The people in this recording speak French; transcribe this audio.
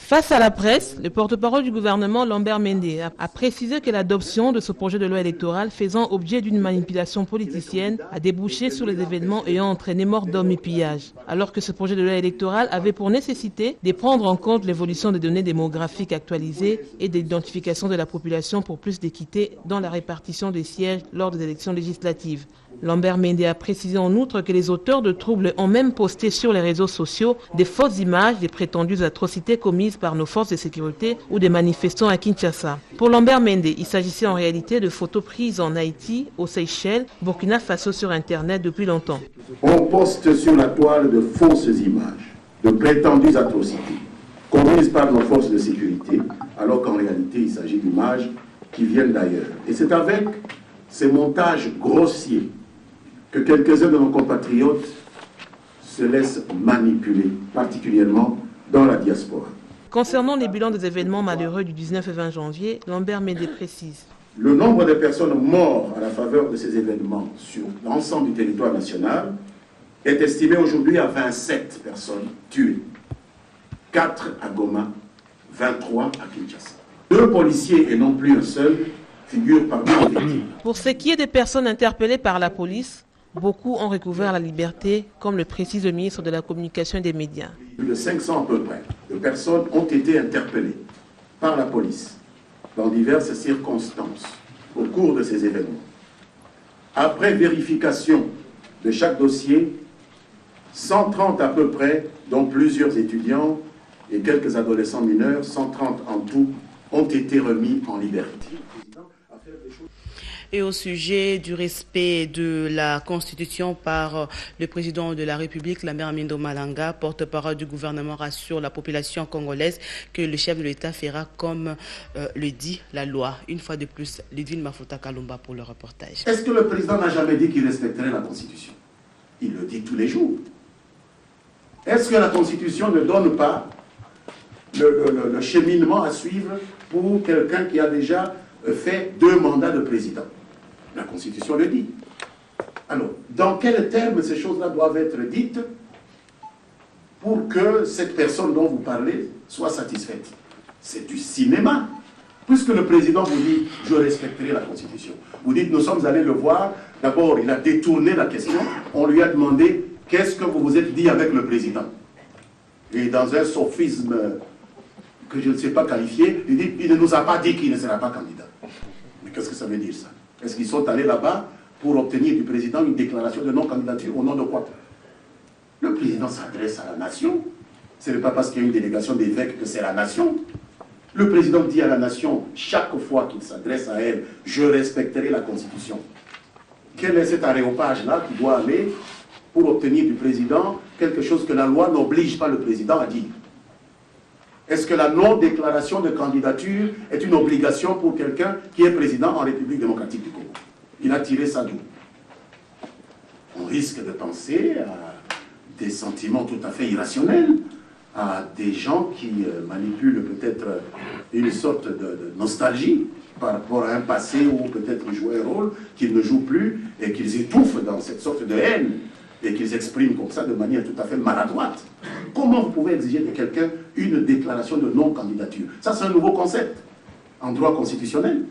Face à la presse, le porte-parole du gouvernement, Lambert Mende, a précisé que l'adoption de ce projet de loi électorale faisant objet d'une manipulation politicienne a débouché sur les événements ayant entraîné mort d'hommes et pillage. Alors que ce projet de loi électorale avait pour nécessité de prendre en compte l'évolution des données démographiques actualisées et d'identification de la population pour plus d'équité dans la répartition des sièges lors des élections législatives. Lambert Mende a précisé en outre que les auteurs de troubles ont même posté sur les réseaux sociaux des fausses images des prétendues atrocités commises par nos forces de sécurité ou des manifestants à Kinshasa. Pour Lambert Mende, il s'agissait en réalité de photos prises en Haïti, aux Seychelles, Burkina Faso sur Internet depuis longtemps. On poste sur la toile de fausses images, de prétendues atrocités, commises par nos forces de sécurité, alors qu'en réalité il s'agit d'images qui viennent d'ailleurs. Et c'est avec ces montages grossiers que quelques-uns de nos compatriotes se laissent manipuler, particulièrement dans la diaspora. Concernant les bilans des événements malheureux du 19 et 20 janvier, Lambert Mende précise. Le nombre de personnes mortes à la faveur de ces événements sur l'ensemble du territoire national est estimé aujourd'hui à 27 personnes tuées. 4 à Goma, 23 à Kinshasa. 2 policiers et non plus un seul figurent parmi les victimes. Pour ce qui est des personnes interpellées par la police, beaucoup ont recouvert la liberté, comme le précise le ministre de la Communication et des Médias. Plus de 500 à peu près de personnes ont été interpellées par la police dans diverses circonstances au cours de ces événements. Après vérification de chaque dossier, 130 à peu près, dont plusieurs étudiants et quelques adolescents mineurs, 130 en tout, ont été remis en liberté. Et au sujet du respect de la Constitution par le président de la République, Lambert Mende Malanga, porte-parole du gouvernement, rassure la population congolaise que le chef de l'État fera comme le dit la loi. Une fois de plus, Lidwin Mafuta Kalumba pour le reportage. Est-ce que le président n'a jamais dit qu'il respecterait la Constitution? Il le dit tous les jours. Est-ce que la Constitution ne donne pas le cheminement à suivre pour quelqu'un qui a déjà fait 2 mandats de président? La Constitution le dit. Alors, dans quels termes ces choses-là doivent être dites pour que cette personne dont vous parlez soit satisfaite? C'est du cinéma. Puisque le président vous dit « je respecterai la Constitution », vous dites « nous sommes allés le voir », d'abord il a détourné la question, on lui a demandé « qu'est-ce que vous vous êtes dit avec le président ?» Et dans un sophisme que je ne sais pas qualifier, il dit « il ne nous a pas dit qu'il ne sera pas candidat ». Mais qu'est-ce que ça veut dire ça? Est-ce qu'ils sont allés là-bas pour obtenir du président une déclaration de non-candidature? Au nom de quoi? Le président s'adresse à la nation. Ce n'est pas parce qu'il y a une délégation d'évêques que c'est la nation. Le président dit à la nation, chaque fois qu'il s'adresse à elle, « je respecterai la Constitution ». Quel est cet aréopage-là qui doit aller pour obtenir du président quelque chose que la loi n'oblige pas le président à dire? Est-ce que la non-déclaration de candidature est une obligation pour quelqu'un qui est président en République démocratique du Congo? Il a tiré ça d'où? On risque de penser à des sentiments tout à fait irrationnels, à des gens qui manipulent peut-être une sorte de nostalgie par rapport à un passé où peut-être ils jouaient un rôle qu'ils ne jouent plus et qu'ils étouffent dans cette sorte de haine et qu'ils expriment comme ça de manière tout à fait maladroite. Comment vous pouvez exiger de quelqu'un une déclaration de non-candidature? Ça, c'est un nouveau concept en droit constitutionnel.